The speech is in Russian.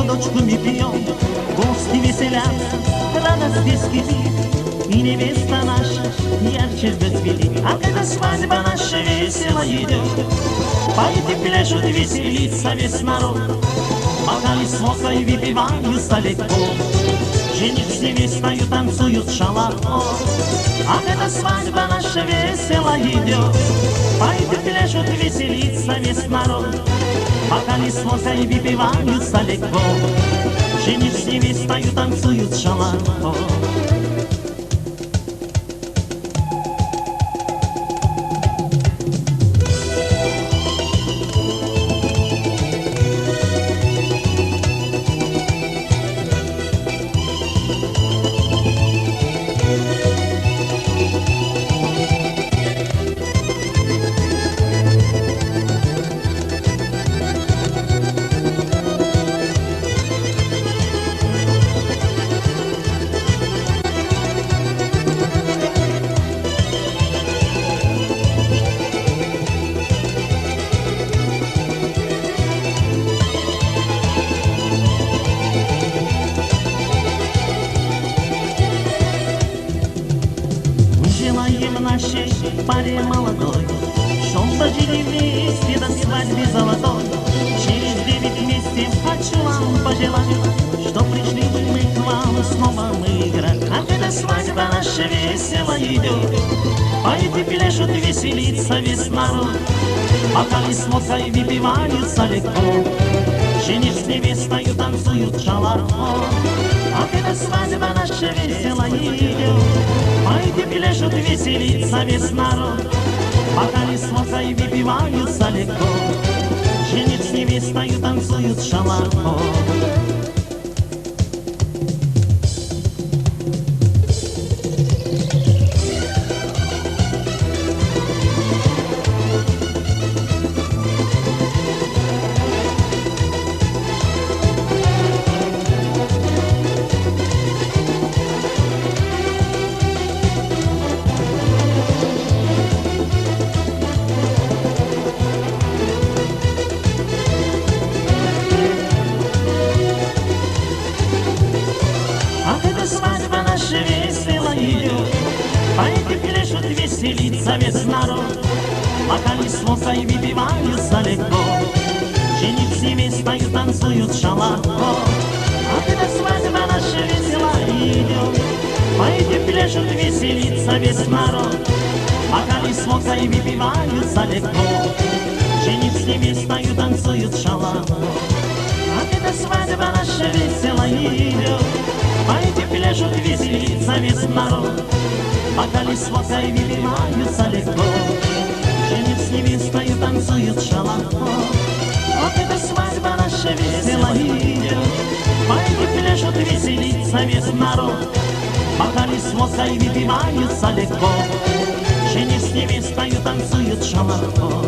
водочками пьем, гости веселятся, радость здесь кипит, и невеста наша ярче зацветит. А когда свадьба наша весело идет, поют и пляшут, веселится весь народ, бокали с водкой выпивают столетку. Жених с невестою танцуют шалахо, а когда свадьба наша весело идет, поют и пляшут, веселится весь народ, бокали с водкой выпиваются легко. Жених с невестою танцуют шалахо. Желаем нашей паре молодой, чтоб дожили вместе до свадьбы золотой. Через 9 месяцев хочу вам пожелать, что пришли бы мы к вам снова мы играть. А когда свадьба наша весело идет, поют и пляшут, веселится весь народ, бокали с водкой выпиваются легко. Жених с невестою танцуют шалахо, а когда свадьба наша весело идет, поют и пляшут, веселится весь народ, бокали с водкой выпиваются легко. Жених с невестою танцуют шалахо. Свадьба наша весело идет, поют и пляшут, веселится весь народ, бокали с водкой выпиваются легко. Жених с невестою танцуют шалахо, а когда свадьба наша весело идет, поют и пляшут, веселится весь народ, бокали с водкой выпиваются легко. Жених с невестою танцуют шалахо, а когда свадьба наша весело идет, поют и пляшут, веселится весь народ, бокали с водкой выпиваются легко. Жених с невестою танцуют шалахо, вот эта свадьба наша весело идет, поют и пляшут, веселится весь народ, бокали с водкой выпиваются легко. Жених с невестою танцуют шалахо.